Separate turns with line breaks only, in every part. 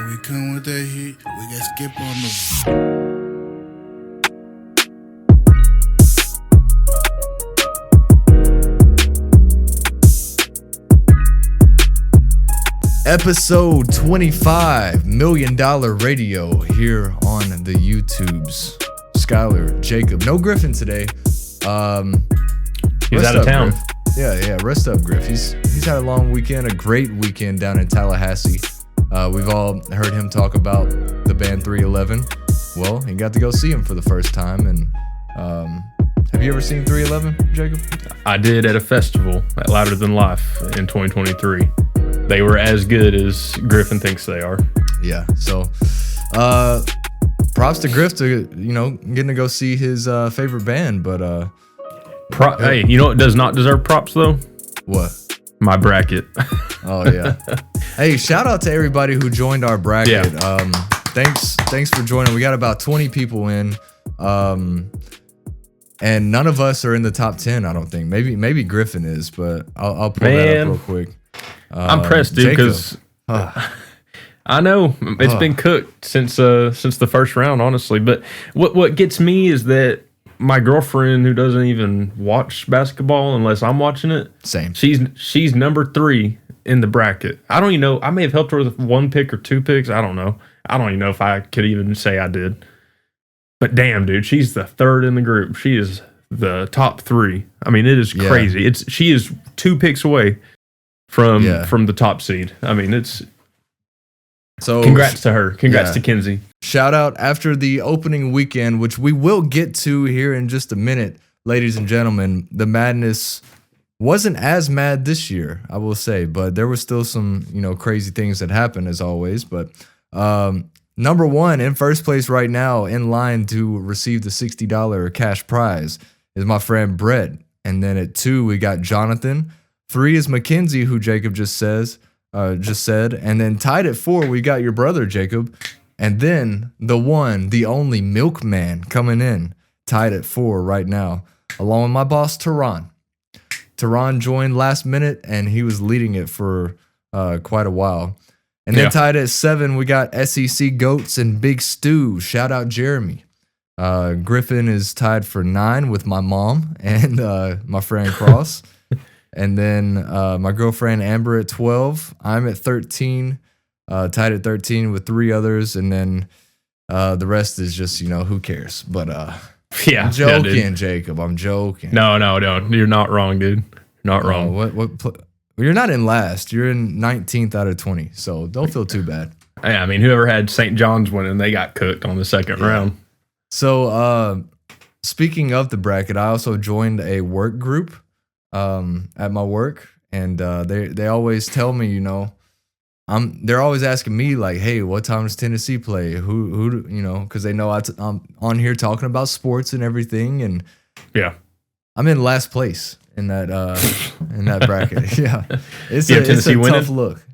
Yeah, we come with that heat. We got Skip on the.
Episode 25, $1 Million Radio here on the YouTubes. Skylar, Jacob, no Griffin today.
He's out of town.
Griff. Yeah, rest up, Griff. He's had a long weekend, a great weekend down in Tallahassee. We've all heard him talk about the band 311. Well, he got to go see him for the first time. And have you ever seen 311, Jacob?
I did at a festival at Louder Than Life in 2023. They were as good as Griffin thinks they are.
Yeah, so props to Griff to, getting to go see his favorite band, but
hey, you know what does not deserve props though?
What?
My bracket.
Oh yeah. Hey, shout out to everybody who joined our bracket.
Yeah.
Thanks for joining. We got about 20 people in. And none of us are in the top 10, I don't think. Maybe Griffin is, but I'll pull that up real quick.
I'm pressed, dude, because I know it's been cooked since the first round, honestly. But what gets me is that my girlfriend, who doesn't even watch basketball unless I'm watching it,
same.
She's number 3 in the bracket. I don't even know. I may have helped her with 1 pick or 2 picks. I don't know. I don't even know if I could even say I did. But damn, dude, she's the 3rd in the group. She is the top 3. I mean, it is crazy.
Yeah.
She is 2 picks away from the top seed. I mean, so congrats to her. Congrats to Kinsey.
Shout out after the opening weekend, which we will get to here in just a minute, ladies and gentlemen. The madness wasn't as mad this year, I will say, but there was still some, crazy things that happened as always. But number 1 in first place right now, in line to receive the $60 cash prize, is my friend Brett. And then at 2, we got Jonathan. 3 is Mackenzie, who Jacob just said. And then tied at 4, we got your brother, Jacob. And then the one, the only Milkman coming in, tied at 4 right now, along with my boss, Tehran. Tehran joined last minute, and he was leading it for quite a while. And then tied at 7, we got SEC Goats and Big Stu. Shout out Jeremy. Griffin is tied for 9 with my mom and my friend Cross. And then my girlfriend Amber at 12. I'm at 13, tied at 13 with 3 others. And then the rest is just, who cares? But I'm joking, Jacob. I'm joking.
No. You're not wrong, dude. Not wrong.
You're not in last. You're in 19th out of 20. So don't feel too bad.
Yeah, I mean, whoever had St. John's winning, they got cooked on the second round.
So speaking of the bracket, I also joined a work group at my work, and they always tell me, they're always asking me like, hey, what time does Tennessee play? Who because they know I'm on here talking about sports and everything, and I'm in last place in that bracket. Yeah, it's a tough look.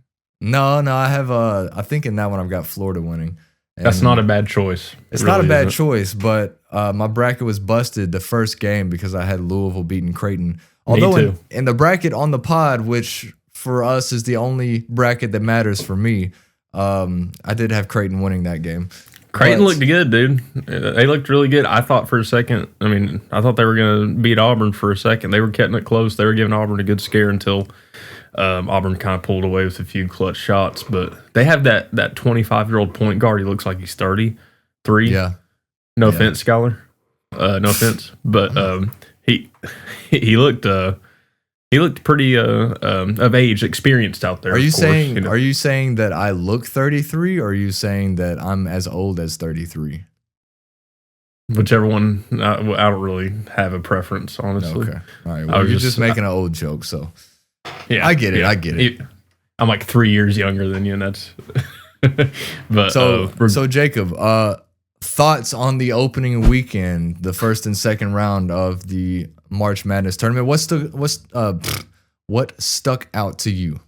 No, I have I think in that one I've got Florida winning. And
that's not a bad choice.
It's really not a bad choice, but my bracket was busted the first game because I had Louisville beating Creighton. Although in the bracket on the pod, which for us is the only bracket that matters for me, I did have Creighton winning that game.
Creighton looked good, dude. They looked really good. I thought for a second, I thought they were going to beat Auburn for a second. They were keeping it close. They were giving Auburn a good scare until Auburn kind of pulled away with a few clutch shots. But they have that 25-year-old point guard. He looks like he's 33.
Yeah.
No offense, Skylar. No offense. But he looked pretty of age, experienced out there.
Are you saying that I look 33, or are you saying that I'm as old as 33?
Whichever one. I don't really have a preference, honestly.
Okay. All right. Well, you're just making an old joke, so yeah, I get it. I get it.
I'm like 3 years younger than you, and that's. But
so Jacob, thoughts on the opening weekend, the first and second round of the March Madness tournament? What stuck out to you?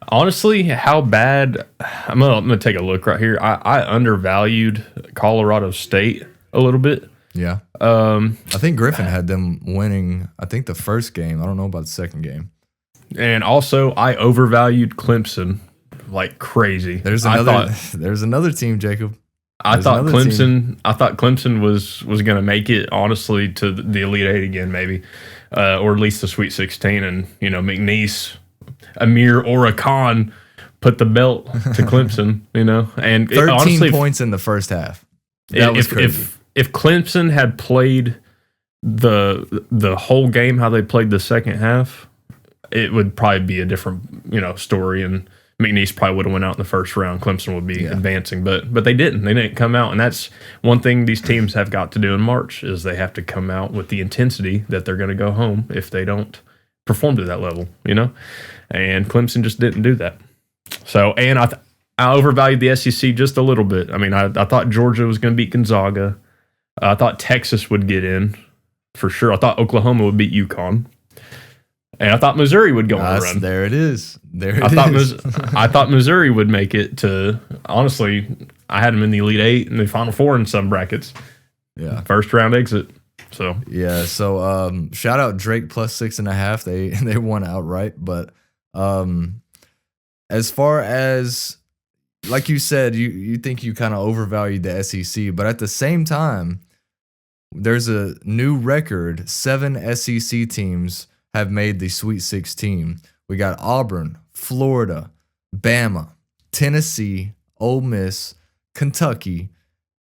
Honestly, how bad? I'm gonna take a look right here. I undervalued Colorado State a little bit.
Yeah. I think Griffin had them winning, I think, the first game. I don't know about the second game.
And also, I overvalued Clemson like crazy.
There's another team, Jacob.
I thought Clemson was going to make it, honestly, to the Elite Eight again, maybe, or at least the Sweet 16. And McNeese, Amir Khan put the belt to Clemson. And
13
honestly,
points in the first half. That was crazy.
If Clemson had played the whole game how they played the second half, it would probably be a different story, and McNeese probably would have went out in the first round. Clemson would be advancing, but they didn't. They didn't come out, and that's one thing these teams have got to do in March is they have to come out with the intensity that they're going to go home if they don't perform to that level, And Clemson just didn't do that. So, and I overvalued the SEC just a little bit. I mean, I thought Georgia was going to beat Gonzaga. I thought Texas would get in for sure. I thought Oklahoma would beat UConn. And I thought Missouri would go on a run.
There it is.
I thought Missouri would make it to, honestly, I had them in the Elite Eight and the Final Four in some brackets.
Yeah.
First round exit. So
yeah. So shout out Drake plus 6.5. They won outright. But as far as, like you said, you think you kind of overvalued the SEC, but at the same time, there's a new record. 7 SEC teams have made the Sweet 16. We got Auburn, Florida, Bama, Tennessee, Ole Miss, Kentucky,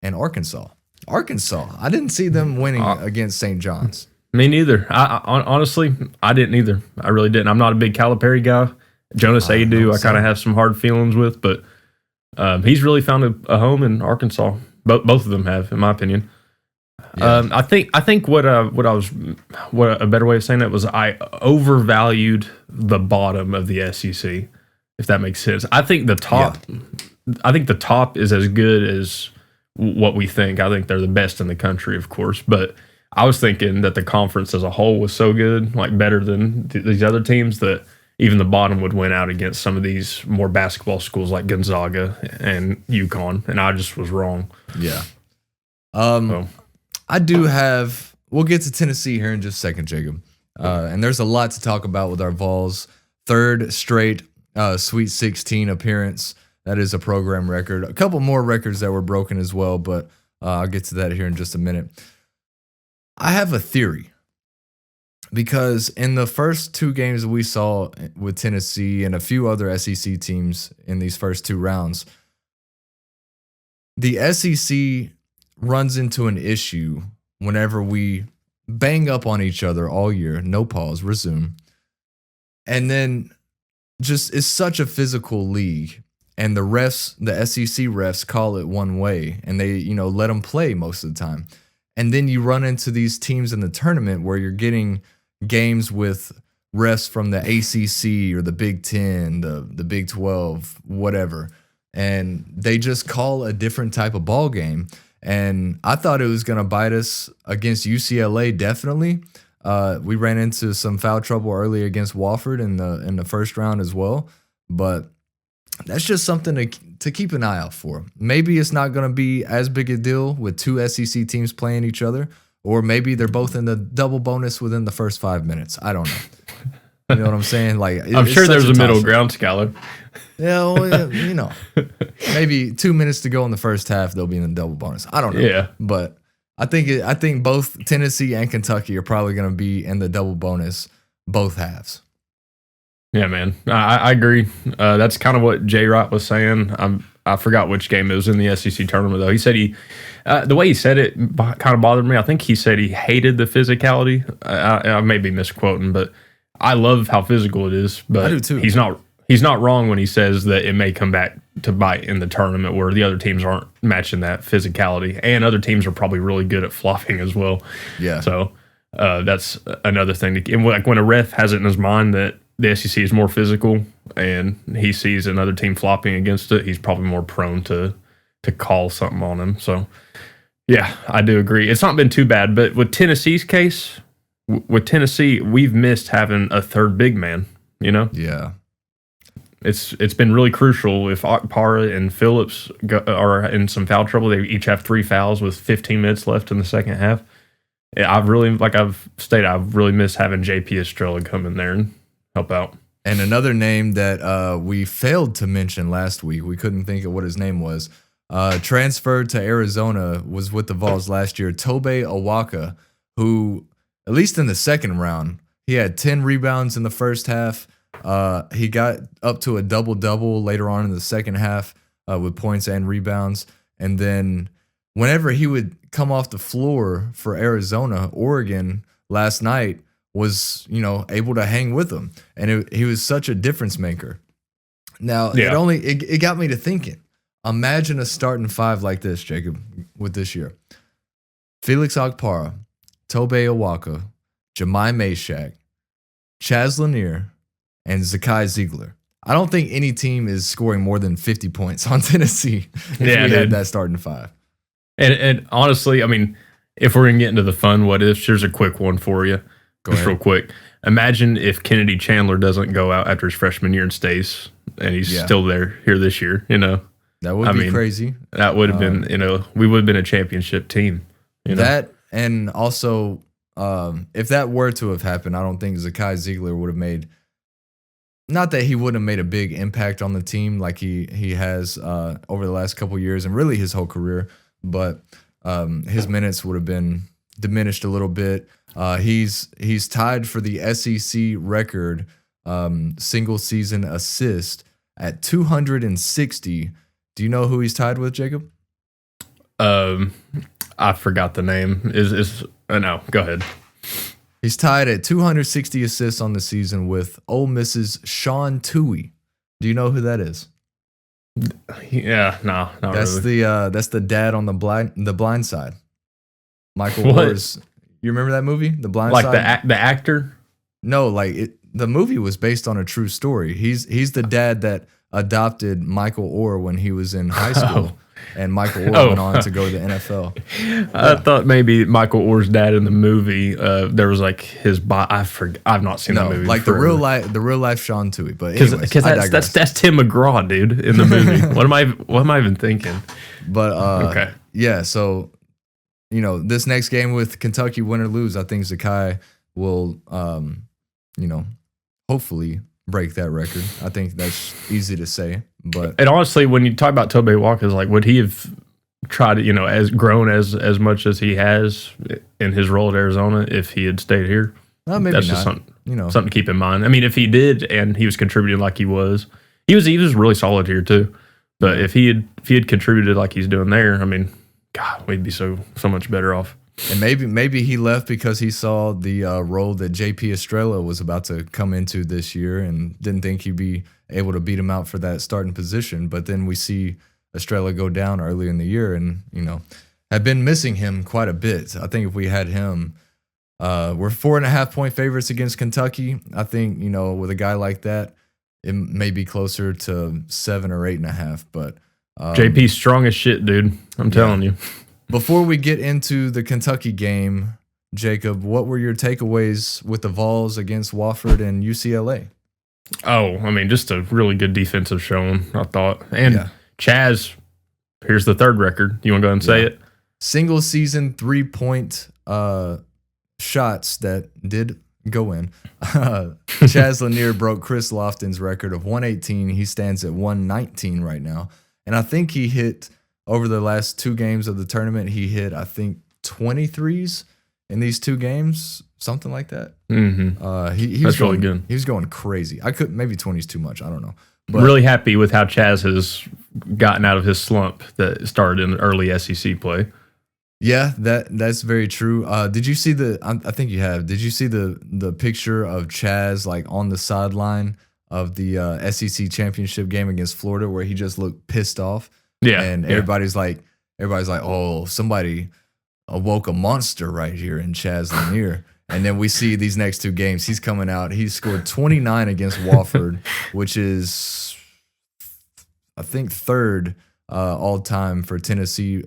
and Arkansas. I didn't see them winning against St. John's.
Me neither. I honestly, I didn't either. I really didn't. I'm not a big Calipari guy. Jonas Adu, I kind of have some hard feelings with, but he's really found a home in Arkansas. Both of them have, in my opinion. Yeah. I think what a better way of saying that was I overvalued the bottom of the SEC, if that makes sense. I think the top is as good as what we think. I think they're the best in the country, of course, but I was thinking that the conference as a whole was so good, like better than these other teams, that even the bottom would win out against some of these more basketball schools like Gonzaga and UConn, and I just was wrong.
Yeah. I do have. We'll get to Tennessee here in just a second, Jacob. And there's a lot to talk about with our Vols. Third straight Sweet 16 appearance. That is a program record. A couple more records that were broken as well, but I'll get to that here in just a minute. I have a theory. Because in the first 2 games we saw with Tennessee and a few other SEC teams in these first 2 rounds, the SEC runs into an issue whenever we bang up on each other all year. No pause, resume. And then just it's such a physical league. And the refs, the SEC refs call it one way. And they, let them play most of the time. And then you run into these teams in the tournament where you're getting games with refs from the ACC or the Big 10, the Big 12, whatever. And they just call a different type of ball game. And I thought it was going to bite us against UCLA, definitely. We ran into some foul trouble early against Wofford in the first round as well. But that's just something to keep an eye out for. Maybe it's not going to be as big a deal with 2 SEC teams playing each other. Or maybe they're both in the double bonus within the first 5 minutes. I don't know. You know what I'm saying? Like,
I'm sure there's a middle ground, Skyler.
Yeah, well, maybe 2 minutes to go in the first half, they'll be in the double bonus. I don't know. Yeah, but I think both Tennessee and Kentucky are probably going to be in the double bonus both halves.
Yeah, man, I agree. That's kind of what Jay Wright was saying. I forgot which game it was in the SEC tournament, though. He said the way he said it kind of bothered me. I think he said he hated the physicality. I may be misquoting, but I love how physical it is. But
I do too.
He's not wrong when he says that it may come back to bite in the tournament where the other teams aren't matching that physicality, and other teams are probably really good at flopping as well. Yeah. So that's another thing. Like when a ref has it in his mind that the SEC is more physical and he sees another team flopping against it, he's probably more prone to call something on him. So, yeah, I do agree. It's not been too bad, but with Tennessee's case, with Tennessee, we've missed having a third big man,
Yeah.
It's been really crucial. If Okpara and Phillips are in some foul trouble, they each have 3 fouls with 15 minutes left in the second half. I've really missed having JP Estrella come in there and help out.
And another name that we failed to mention last week, we couldn't think of what his name was. Transferred to Arizona, was with the Vols last year. Tobe Awaka, who, at least in the second round, he had 10 rebounds in the first half. He got up to a double-double later on in the second half with points and rebounds. And then whenever he would come off the floor for Arizona, Oregon last night was, able to hang with him. And he was such a difference maker. Now, it got me to thinking. Imagine a starting five like this, Jacob, with this year. Felix Okpara, Tobe Awaka, Jemai Meshack, Chaz Lanier, and Zakai Ziegler. I don't think any team is scoring more than 50 points on Tennessee if we had that starting five.
And honestly, I mean, if we're going to get into the fun what ifs, here's a quick one for you. Real quick. Imagine if Kennedy Chandler doesn't go out after his freshman year and stays, and he's still here this year,
That would be crazy.
That would have been, we would have been a championship team.
That, and also, if that were to have happened, I don't think Zakai Ziegler would have made, not that he wouldn't have made a big impact on the team like he has over the last couple of years and really his whole career, but his minutes would have been diminished a little bit. He's tied for the SEC record single season assist at 260. Do you know who he's tied with, Jacob?
I forgot the name. No, go ahead.
He's tied at 260 assists on the season with Ole Miss's Sean Toohey. Do you know who that is?
Yeah, no, not really.
That's the dad on the Blind Side. Michael Orr's. You remember that movie, The Blind Side?
Like the actor?
No, the movie was based on a true story. He's the dad that adopted Michael Orr when he was in high school, and Michael Orr went on to go to the NFL.
I thought maybe Michael Orr's dad in the movie. There was like his. I've not seen that movie.
Like
forever.
the real life Sean Toohey. But because
that's Tim McGraw, dude, in the movie. What am I even thinking?
But
okay,
yeah. So this next game with Kentucky, win or lose, I think Zakai will, hopefully break that record. I think that's easy to say. But
and honestly, when you talk about Tobe Walker, like would he have tried to, as grown as much as he has in his role at Arizona if he had stayed here?
Maybe
that's
not.
Just something to keep in mind. I mean, if he did and he was contributing like he was really solid here too. But if he had contributed like he's doing there, I mean, God, we'd be so much better off.
And maybe he left because he saw the role that JP Estrella was about to come into this year and didn't think he'd be able to beat him out for that starting position. But then we see Estrella go down early in the year and, have been missing him quite a bit. I think if we had him, we're 4.5 point favorites against Kentucky. I think, with a guy like that, it may be closer to 7 or 8.5. But
JP's strong as shit, dude. I'm telling you.
Before we get into the Kentucky game, Jacob, what were your takeaways with the Vols against Wofford and UCLA?
Oh, I mean, just a really good defensive showing, I thought. And Chaz, here's the third record. You want to go ahead and say it?
Single season 3-point shots that did go in. Chaz Lanier broke Chris Lofton's record of 118. He stands at 119 right now. And I think he hit, over the last 2 games of the tournament, he hit, I think, 23s in these 2 games, something like that.
Mm-hmm.
He
That's
was
really good.
He was going crazy. Maybe 20 is too much. I don't know. But
really happy with how Chaz has gotten out of his slump that started in early SEC play.
Yeah, that's very true. Did you see I think you have. Did you see the picture of Chaz like on the sideline of the SEC championship game against Florida where he just looked pissed off?
Yeah,
and everybody's like, oh, somebody awoke a monster right here in Chaz Lanier. And then we see these next 2 games. He's coming out. He scored 29 against Wofford, which is, I think, 3rd all time for a Tennessee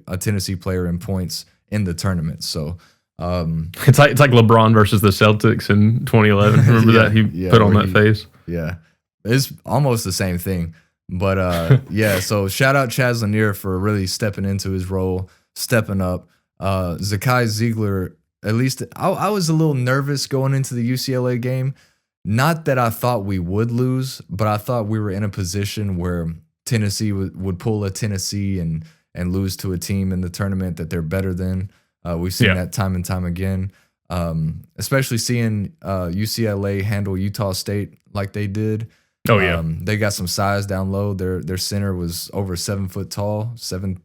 player in points in the tournament. So
it's like LeBron versus the Celtics in 2011. Remember that he put on that face?
Yeah, it's almost the same thing. But so shout out Chaz Lanier for really stepping into his role, stepping up. Zakai Ziegler, at least I was a little nervous going into the UCLA game not that I thought we would lose, but I thought we were in a position where Tennessee would pull a Tennessee and lose to a team in the tournament that they're better than. We've seen that time and time again, especially seeing UCLA handle Utah State like they did.
Oh, yeah.
They got some size down low. Their center was over 7 foot tall, 7'2"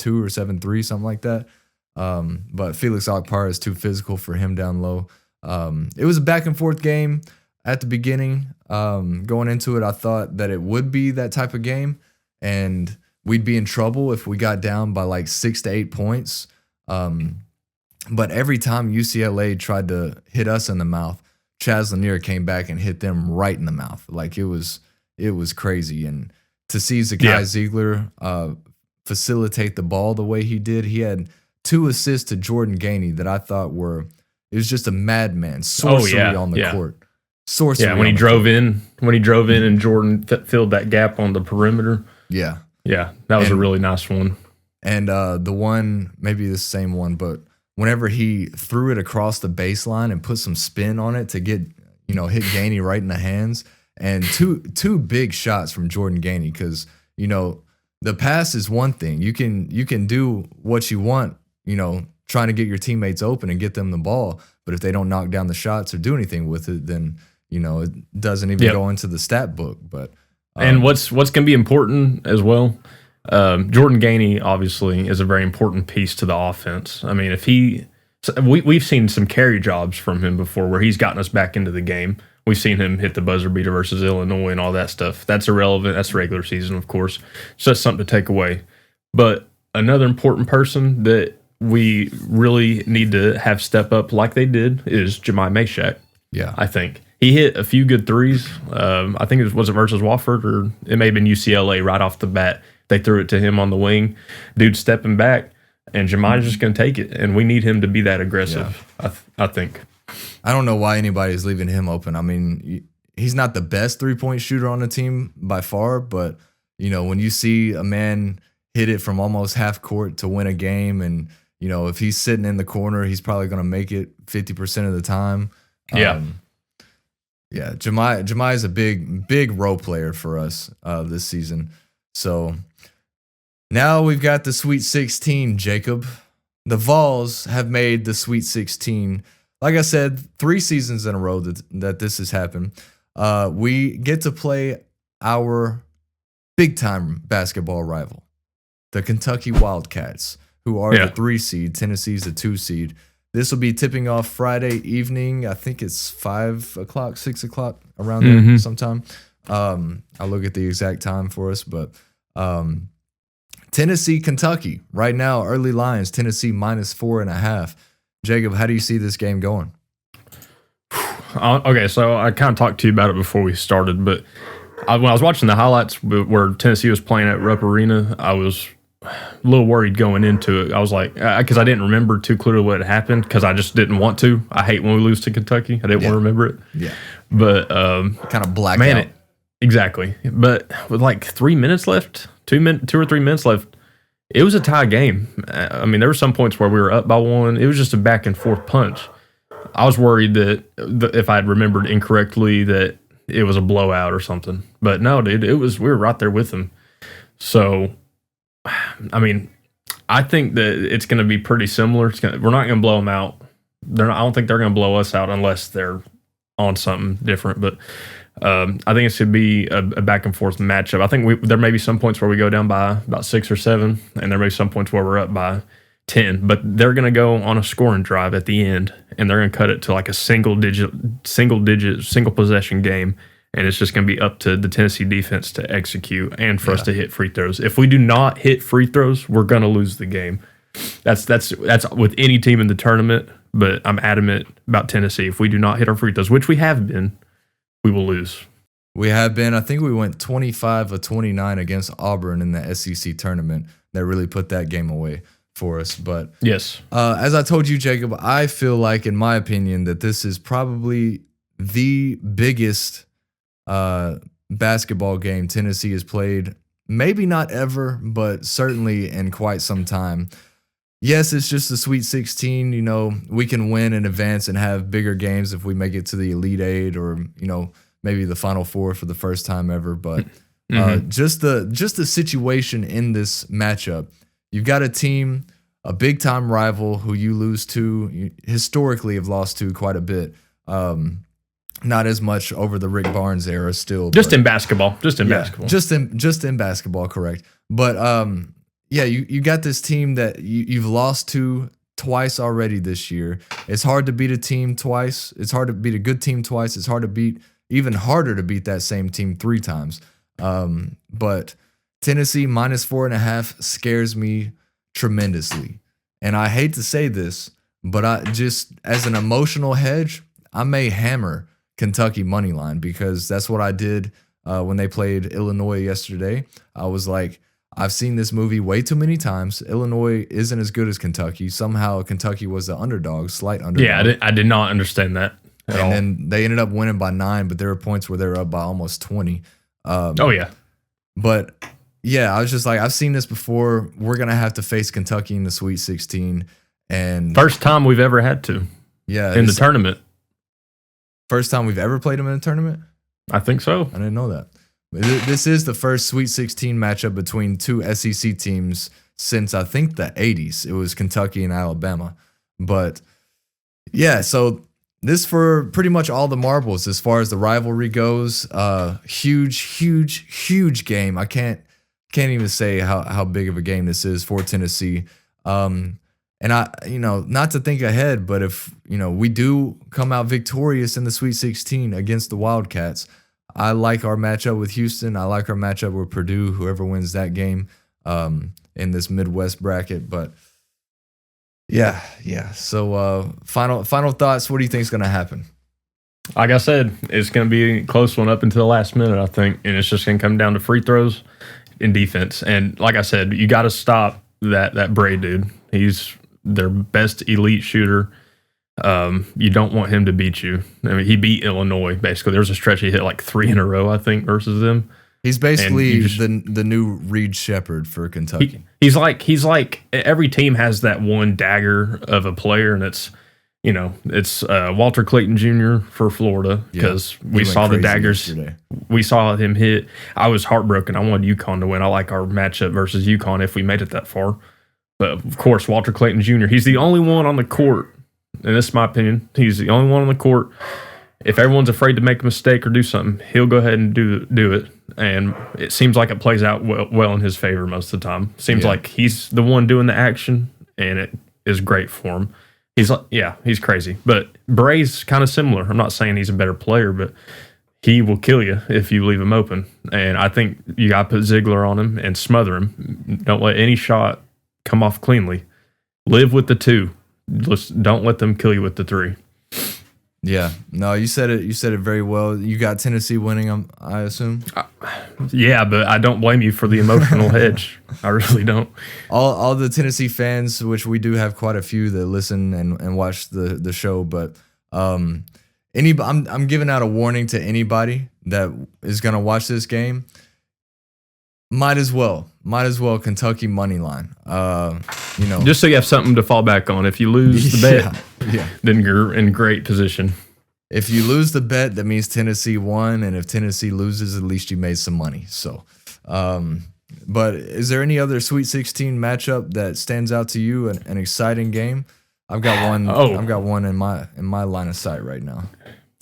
or 7'3", something like that. But Felix Okpara is too physical for him down low. It was a back and forth game at the beginning. Going into it, I thought that it would be that type of game, and we'd be in trouble if we got down by like 6 to 8 points. But every time UCLA tried to hit us in the mouth, Chaz Lanier came back and hit them right in the mouth. Like it was crazy. And to see Zakai Ziegler facilitate the ball the way he did, he had 2 assists to Jordan Gainey that I thought it was just a madman sorcery on the court. Sorcery.
Yeah, when he drove in and Jordan filled that gap on the perimeter.
Yeah.
Yeah, that was a really nice one.
And the one, maybe the same one, but whenever he threw it across the baseline and put some spin on it to get, hit Gainey right in the hands, and two big shots from Jordan Gainey, because, the pass is one thing. You can do what you want, trying to get your teammates open and get them the ball, but if they don't knock down the shots or do anything with it, then, it doesn't even go into the stat book. But
and what's going to be important as well, Jordan Gainey obviously is a very important piece to the offense. I mean, we've seen some carry jobs from him before where he's gotten us back into the game. We've seen him hit the buzzer beater versus Illinois and all that stuff. That's irrelevant. That's regular season, of course. So that's something to take away. But another important person that we really need to have step up like they did is Jemai Meshack.
Yeah.
I think. He hit a few good threes. I think was it versus Wofford, or it may have been UCLA right off the bat. They threw it to him on the wing. Dude stepping back, and Jemai's just going to take it, and we need him to be that aggressive, I think.
I don't know why anybody's leaving him open. I mean, he's not the best three-point shooter on the team by far, but, when you see a man hit it from almost half court to win a game, and, if he's sitting in the corner, he's probably going to make it 50% of the time.
Yeah.
Jemai is a big role player for us this season. So now we've got the Sweet 16, Jacob. The Vols have made the Sweet 16. Like I said, 3 seasons in a row that this has happened. We get to play our big-time basketball rival, the Kentucky Wildcats, who are the 3 seed. Tennessee's the 2 seed. This will be tipping off Friday evening. I think it's 5 o'clock, 6 o'clock, around there sometime. I'll look at the exact time for us, but Tennessee, Kentucky, right now, early lines, Tennessee -4.5. Jacob, how do you see this game going?
Okay, so I kind of talked to you about it before we started, but when I was watching the highlights where Tennessee was playing at Rupp Arena, I was a little worried going into it. I was like, because I didn't remember too clearly what had happened, because I just didn't want to. I hate when we lose to Kentucky. I didn't want to remember it.
Yeah.
But
kind of blacked out.
Exactly. But with like 3 minutes left, 2 or 3 minutes left, it was a tie game. I mean, there were some points where we were up by 1. It was just a back and forth punch. I was worried that if I had remembered incorrectly that it was a blowout or something. But no, dude, we were right there with them. So, I mean, I think that it's going to be pretty similar. We're not going to blow them out. I don't think they're going to blow us out unless they're on something different. But I think it should be a back and forth matchup. I think there may be some points where we go down by about 6 or 7, and there may be some points where we're up by 10. But they're going to go on a scoring drive at the end, and they're going to cut it to like a single possession game. And it's just going to be up to the Tennessee defense to execute and for us to hit free throws. If we do not hit free throws, we're going to lose the game. That's with any team in the tournament, but I'm adamant about Tennessee. If we do not hit our free throws, which we have been, we will lose.
We have been. I think we went 25 of 29 against Auburn in the SEC tournament. That really put that game away for us. But
yes,
as I told you, Jacob, I feel like, in my opinion, that this is probably the biggest basketball game Tennessee has played. Maybe not ever, but certainly in quite some time. yes, it's just the Sweet 16. You know, we can win in advance and have bigger games if we make it to the Elite Eight or, you know, maybe the Final Four for the first time ever. But just the situation in this matchup, you've got a team, a big time rival who you lose to, you historically have lost to quite a bit. Not as much over the Rick Barnes era still.
Just in basketball. Just in basketball.
Just in basketball, correct. But yeah, you got this team that you've lost to twice already this year. It's hard to beat a team twice. It's hard to beat a good team twice. It's hard to beat, even harder to beat that same team 3 times. But Tennessee -4.5 scares me tremendously. And I hate to say this, but I just, as an emotional hedge, I may hammer Kentucky money line because that's what I did when they played Illinois yesterday. I was like, I've seen this movie way too many times. Illinois isn't as good as Kentucky. Somehow Kentucky was the underdog, slight underdog.
Yeah, I did not understand that at all.
And then they ended up winning by 9, but there were points where they were up by almost 20.
Oh, yeah.
But, yeah, I was just like, I've seen this before. We're going to have to face Kentucky in the Sweet 16. And
first time we've ever had to.
Yeah.
In the tournament.
First time we've ever played them in a tournament?
I think so.
I didn't know that. This is the first Sweet 16 matchup between 2 SEC teams since, I think, the 80s. It was Kentucky and Alabama. But, yeah, so this for pretty much all the marbles as far as the rivalry goes. Huge game. I can't even say how big of a game this is for Tennessee. And I, not to think ahead, but if, we do come out victorious in the Sweet 16 against the Wildcats, I like our matchup with Houston. I like our matchup with Purdue, whoever wins that game in this Midwest bracket. But yeah. So final thoughts. What do you think is going to happen?
Like I said, it's going to be a close one up until the last minute, I think. And it's just going to come down to free throws and defense. And like I said, you got to stop that Bray dude. He's their best elite shooter. You don't want him to beat you. I mean, he beat Illinois basically. There was a stretch he hit like 3 in a row, I think, versus them.
He's basically the new Reed Shepherd for Kentucky.
He's like every team has that one dagger of a player, and it's Walter Clayton Jr. for Florida because we saw the daggers. Yesterday. We saw him hit. I was heartbroken. I wanted UConn to win. I like our matchup versus UConn if we made it that far. But of course, Walter Clayton Jr. He's the only one on the court. And this is my opinion. He's the only one on the court. If everyone's afraid to make a mistake or do something, he'll go ahead and do it. And it seems like it plays out well in his favor most of the time. Seems like he's the one doing the action, and it is great for him. He's crazy. But Bray's kind of similar. I'm not saying he's a better player, but he will kill you if you leave him open. And I think you got to put Ziegler on him and smother him. Don't let any shot come off cleanly. Live with the 2. Just don't let them kill you with the 3.
Yeah, no, you said it. You said it very well. You got Tennessee winning, I assume.
Yeah, but I don't blame you for the emotional hedge. I really don't.
All the Tennessee fans, which we do have quite a few that listen and watch the show, but I'm giving out a warning to anybody that is going to watch this game. Might as well Kentucky money line.
Just so you have something to fall back on. If you lose the bet, then you're in great position.
If you lose the bet, that means Tennessee won, and if Tennessee loses, at least you made some money. So, but is there any other Sweet 16 matchup that stands out to you? An exciting game? I've got one. I've got one in my line of sight right now.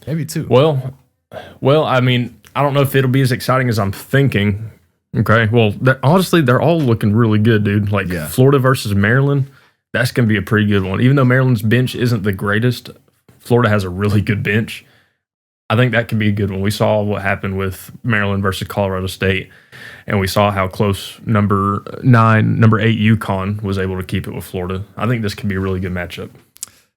Maybe 2.
Well, I mean, I don't know if it'll be as exciting as I'm thinking. Okay, well, honestly, they're all looking really good, dude. Like Florida versus Maryland, that's going to be a pretty good one. Even though Maryland's bench isn't the greatest, Florida has a really good bench. I think that could be a good one. We saw what happened with Maryland versus Colorado State, and we saw how close number 8 UConn was able to keep it with Florida. I think this could be a really good matchup.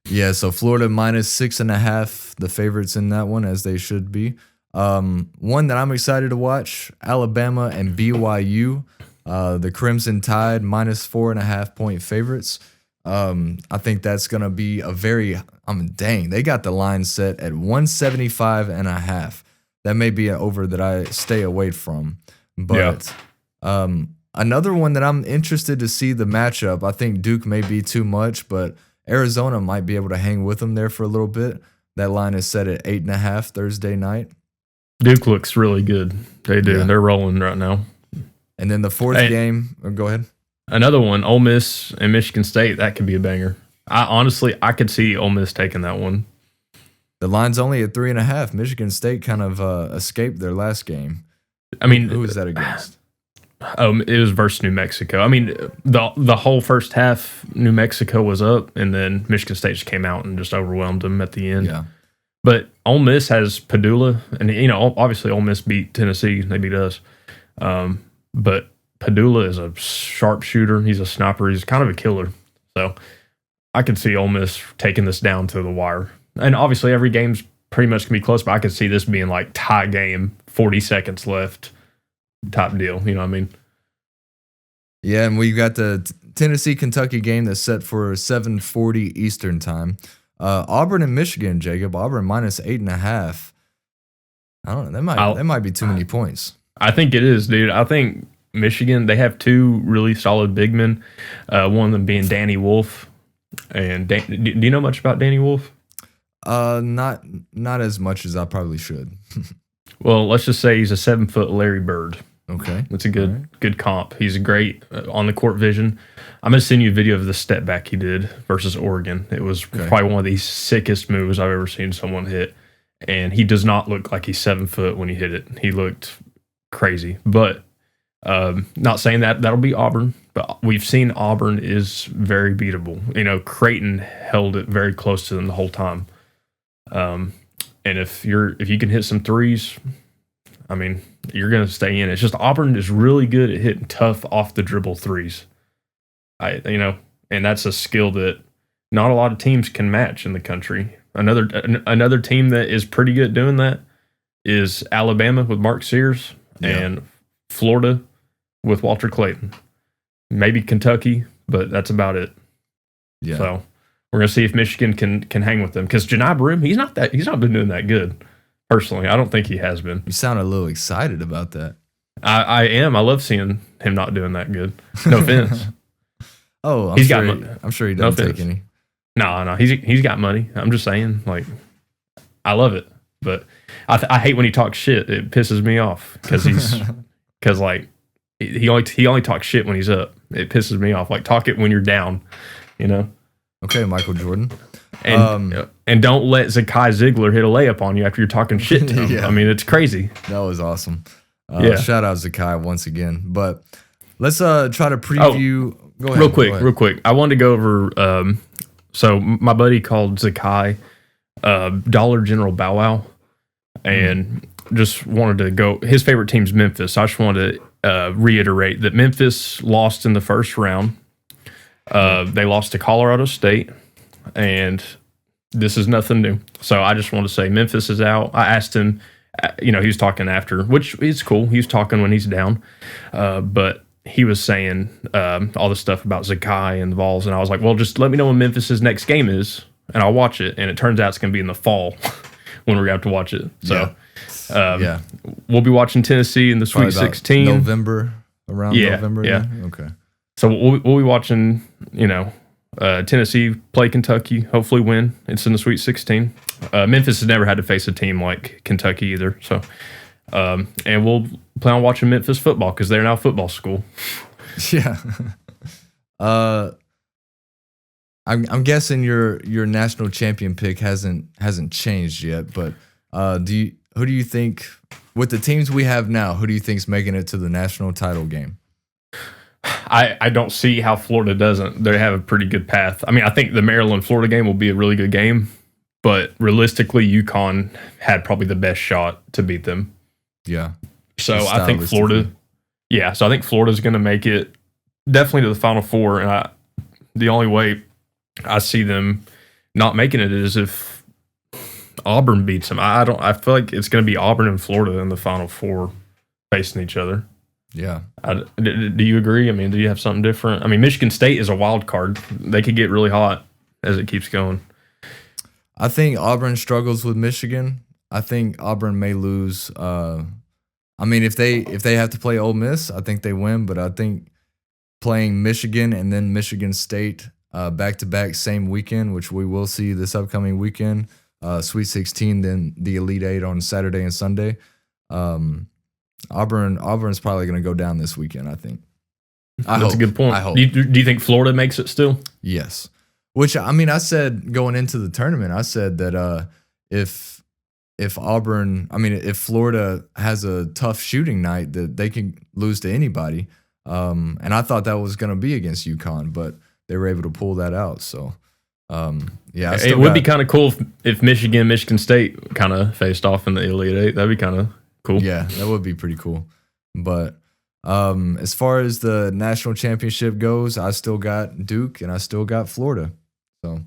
Yeah, so Florida -6.5, the favorites in that one, as they should be. One that I'm excited to watch, Alabama and BYU, the Crimson Tide -4.5 point favorites. I think that's going to be a very, they got the line set at 175.5. That may be an over that I stay away from, but, Another one that I'm interested to see the matchup. I think Duke may be too much, but Arizona might be able to hang with them there for a little bit. That line is set at 8.5 Thursday night.
Duke looks really good. They do.
Yeah.
They're rolling right now.
And then the fourth game, go ahead.
Another one, Ole Miss and Michigan State. That could be a banger. I could see Ole Miss taking that one.
The line's only at 3.5. Michigan State kind of escaped their last game.
I mean,
who was that against?
It was versus New Mexico. I mean, the whole first half, New Mexico was up, and then Michigan State just came out and just overwhelmed them at the end.
Yeah.
But Ole Miss has Padula, and obviously Ole Miss beat Tennessee. They beat us. But Padula is a sharpshooter. He's a sniper. He's kind of a killer. So I could see Ole Miss taking this down to the wire. And obviously every game's pretty much going to be close, but I could see this being like tie game, 40 seconds left type deal. You know what I mean?
Yeah, and we've got the Tennessee-Kentucky game that's set for 7:40 Eastern time. Auburn and Michigan, Jacob. Auburn minus 8.5. I don't know. That might be too many points.
I think it is, dude. I think Michigan, they have two really solid big men. One of them being Danny Wolf. And do you know much about Danny Wolf?
Not as much as I probably should.
Well, let's just say he's a 7-foot Larry Bird.
Okay,
that's a good comp. He's great on the court vision. I'm gonna send you a video of the step back he did versus Oregon. It was probably one of the sickest moves I've ever seen someone hit, and he does not look like he's 7 foot when he hit it. He looked crazy, but not saying that'll be Auburn, but we've seen Auburn is very beatable. Creighton held it very close to them the whole time. And if you can hit some threes, I mean, you're going to stay in. It's just Auburn is really good at hitting tough off the dribble threes. And that's a skill that not a lot of teams can match in the country. Another team that is pretty good at doing that is Alabama with Mark Sears and Florida with Walter Clayton. Maybe Kentucky, but that's about it.
Yeah.
So we're gonna see if Michigan can hang with them, because Janai Brim, he's not been doing that good. Personally, I don't think he has been.
You sound a little excited about that.
I am. I love seeing him not doing that good. No offense.
I'm sure he doesn't take any.
No, he's got money. I'm just saying, like, I love it, but I hate when he talks shit. It pisses me off because he only talks shit when he's up. It pisses me off. Like, talk it when you're down,
Okay, Michael Jordan.
And don't let Zakai Ziegler hit a layup on you after you're talking shit to him.
Yeah.
I mean, it's crazy.
That was awesome. Shout out Zakai once again. But let's try to preview. Go ahead.
Real quick. I wanted to go over. So my buddy called Zakai Dollar General Bow Wow, and just wanted to go. His favorite team's Memphis. I just wanted to reiterate that Memphis lost in the first round. They lost to Colorado State, and this is nothing new. So I just want to say Memphis is out. I asked him, he was talking after, which is cool. He's talking when he's down, but he was saying all the stuff about Zakai and the Vols, and I was like, well, just let me know when Memphis's next game is, and I'll watch it. And it turns out it's going to be in the fall when we're going to have to watch it. So we'll be watching Tennessee in the Sweet 16.
November. November?
Yeah.
Okay.
So we'll be watching, Tennessee play Kentucky, hopefully win. It's in the Sweet 16. Memphis has never had to face a team like Kentucky either. So, and we'll plan on watching Memphis football because they're now a football school.
Yeah. I'm guessing your national champion pick hasn't changed yet, but who do you think, with the teams we have now, who do you think's making it to the national title game?
I don't see how Florida doesn't. They have a pretty good path. I mean, I think the Maryland-Florida game will be a really good game, but realistically, UConn had probably the best shot to beat them.
Yeah.
So I think Florida. Yeah, so I think Florida's going to make it definitely to the Final Four, and the only way I see them not making it is if Auburn beats them. I feel like it's going to be Auburn and Florida in the Final Four facing each other.
Yeah.
Do you agree? I mean, do you have something different? I mean, Michigan State is a wild card. They could get really hot as it keeps going.
I think Auburn struggles with Michigan. I think Auburn may lose I mean, if they have to play Ole Miss, I think they win. But I think playing Michigan and then Michigan State back to back same weekend, which we will see this upcoming weekend, Sweet 16, then the Elite Eight on Saturday and Sunday. Auburn's probably going to go down this weekend, I think.
That's a good point.
I hope.
Do you think Florida makes it still?
Yes. Which, I mean, I said going into the tournament, I said that if Florida has a tough shooting night, that they can lose to anybody. And I thought that was going to be against UConn, but they were able to pull that out. So, yeah.
It would be kind of cool if Michigan State kind of faced off in the Elite Eight. That'd be kind of cool.
Yeah, that would be pretty cool. But as far as the national championship goes, I still got Duke and I still got Florida. So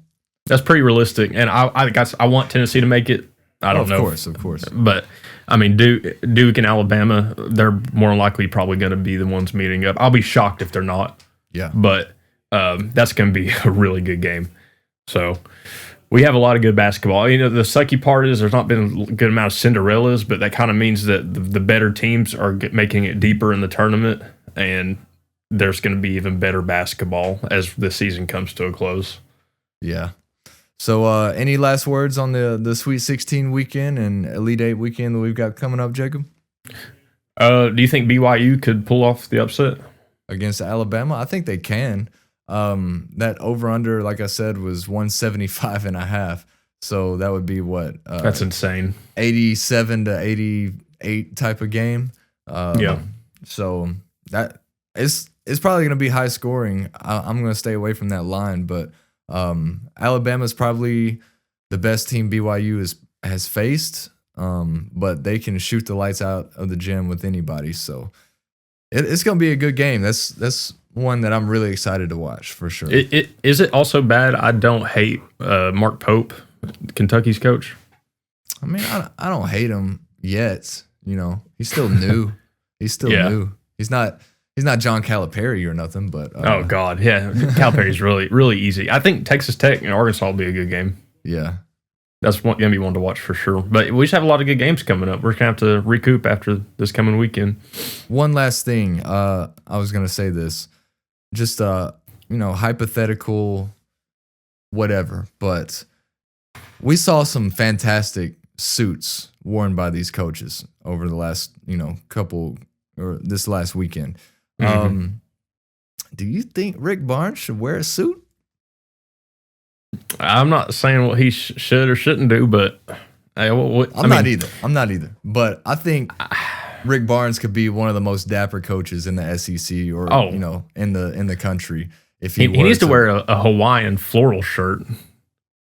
that's pretty realistic. And I want Tennessee to make it. I don't know.
Of course.
But I mean, Duke and Alabama, they're more likely probably going to be the ones meeting up. I'll be shocked if they're not.
Yeah.
But that's going to be a really good game. So we have a lot of good basketball. You know, the sucky part is there's not been a good amount of Cinderellas, but that kind of means that the better teams are making it deeper in the tournament, and there's going to be even better basketball as the season comes to a close.
Yeah. So any last words on the Sweet 16 weekend and Elite Eight weekend that we've got coming up, Jacob?
Do you think BYU could pull off the upset
against Alabama? I think they can. That over-under, like I said, was 175.5. So that would be what?
That's insane.
87 to 88 type of game.
Yeah.
So that it's probably going to be high scoring. I'm going to stay away from that line, but Alabama's probably the best team BYU has faced. But they can shoot the lights out of the gym with anybody. So it's going to be a good game. That's one that I'm really excited to watch for sure.
Is it also bad? I don't hate Mark Pope, Kentucky's coach.
I mean, I don't hate him yet. You know, he's still new. He's still new. He's not John Calipari or nothing. But
oh god, yeah, Calipari's really easy. I think Texas Tech and Arkansas will be a good game.
Yeah,
that's going to be one to watch for sure. But we just have a lot of good games coming up. We're going to have to recoup after this coming weekend.
One last thing, I was going to say this. Just hypothetical, whatever. But we saw some fantastic suits worn by these coaches over the last, this last weekend.
Mm-hmm.
Do you think Rick Barnes should wear a suit?
I'm not saying what he should or shouldn't do, but
I'm not either. But I think Rick Barnes could be one of the most dapper coaches in the SEC or in the country. If he
needs to wear a Hawaiian floral shirt.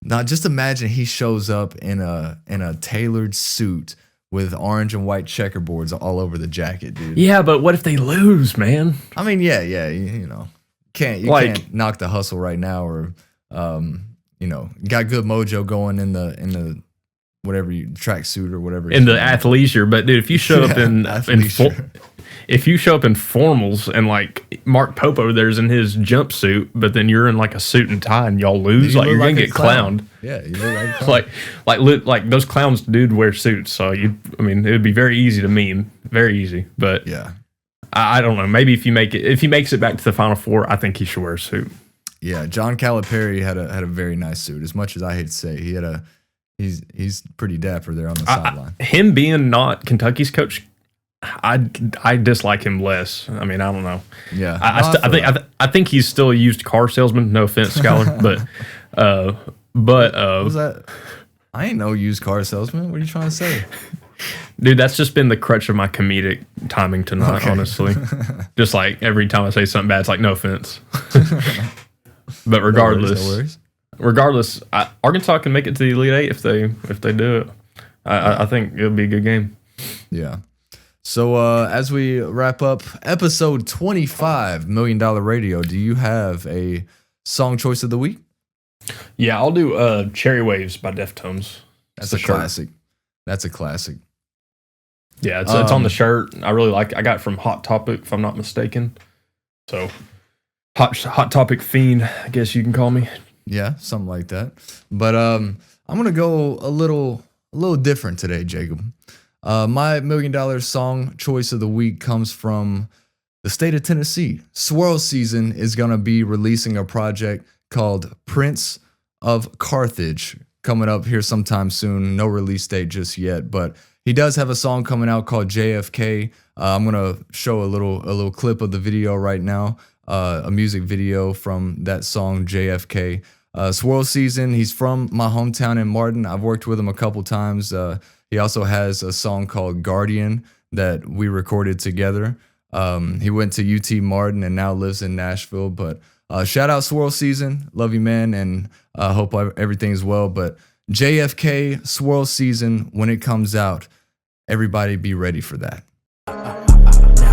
Now, just imagine he shows up in a tailored suit with orange and white checkerboards all over the jacket, dude.
Yeah, but what if they lose, man?
I mean, you can't knock the hustle right now, or got good mojo going in the whatever tracksuit or whatever
in the athleisure. But dude, if you show up in formals and like Mark Pope over there's in his jumpsuit, but then you're in like a suit and tie and y'all lose, you're gonna get clowned.
Yeah, you look like a clown.
like those clowns, dude, wear suits. So it would be very easy to meme, very easy. But yeah, I don't know. Maybe if he makes it back to the Final Four, I think he should wear a suit.
Yeah, John Calipari had a very nice suit. As much as I hate to say, he's pretty dapper there on the sideline.
Him being not Kentucky's coach, I dislike him less. I mean, I don't know.
Yeah,
I think he's still a used car salesman. No offense, Skylar, but what
was that? I ain't no used car salesman. What are you trying to say?
Dude, that's just been the crutch of my comedic timing tonight, honestly. Just like every time I say something bad, it's like, no offense. But regardless, Arkansas can make it to the Elite Eight if they do it. I think it'll be a good game.
Yeah. So as we wrap up episode 25, $1 Million Radio, do you have a song choice of the week?
Yeah, I'll do Cherry Waves by Deftones.
That's a classic. That's a classic.
Yeah, it's on the shirt. I really like it. I got it from Hot Topic, if I'm not mistaken. So, Hot Topic fiend, I guess you can call me.
Yeah, something like that. But I'm gonna go a little different today, Jacob. My $1 million song choice of the week comes from the state of Tennessee. Swirl Season is going to be releasing a project called Prince of Carthage coming up here sometime soon. No release date just yet, but he does have a song coming out called JFK. I'm going to show a little clip of the video right now, a music video from that song JFK. Swirl Season, he's from my hometown in Martin. I've worked with him a couple times. He also has a song called Guardian that we recorded together. He went to UT Martin and now lives in Nashville. But shout out Swirl Season. Love you, man, and hope everything's well. But JFK Swirl Season, when it comes out, everybody be ready for that.
Now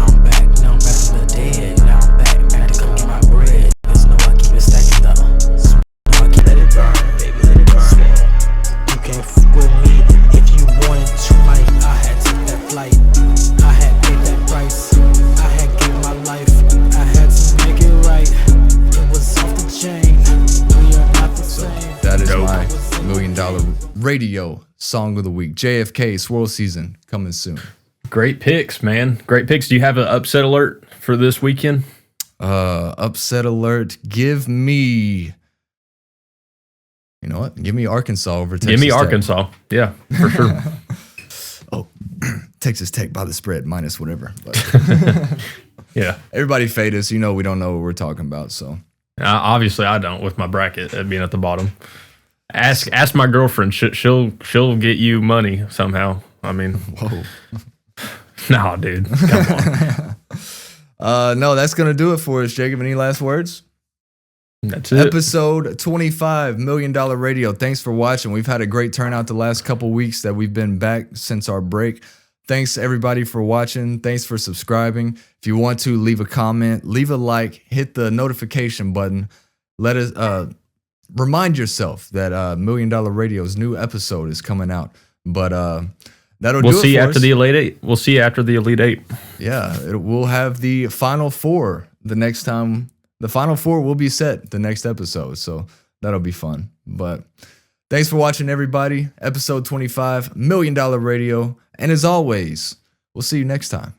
I'm back from the dead. Now I'm back, had to come get my bread. Just know I keep it stacking up. Know I keep let it burn, baby, let it burn. You can't f with me if you wanted to, like I had to take that flight. I had paid that price. I had gave my life. I had to make it right. It was off the chain. We are not the same.
That is my $1 million radio song of the week. JFK Swirl Season coming soon.
Great picks, man. Great picks. Do you have an upset alert for this weekend?
Upset alert. Give me, you know what? Give me Arkansas over Texas
Give me
Tech.
Arkansas. Yeah, for sure.
Oh, Texas Tech by the spread minus whatever. But
Yeah.
everybody fade us. You know we don't know what we're talking about. So
Obviously, I don't with my bracket being at the bottom. Ask my girlfriend. She'll get you money somehow. I mean,
whoa.
nah, dude. Come on.
No, that's gonna do it for us. Jacob, any last words?
That's it.
Episode 25, $1 million radio. Thanks for watching. We've had a great turnout the last couple weeks that we've been back since our break. Thanks everybody for watching. Thanks for subscribing. If you want to, leave a comment, leave a like, hit the notification button. Let us remind yourself that $1 million radio's new episode is coming out. But that'll do it.
We'll see you
for
after
us.
the Elite Eight. We'll see you after the Elite Eight.
Yeah, we'll have the Final Four the next time. The Final Four will be set the next episode, so that'll be fun. But thanks for watching, everybody. Episode 25, $1 million radio. And as always, we'll see you next time.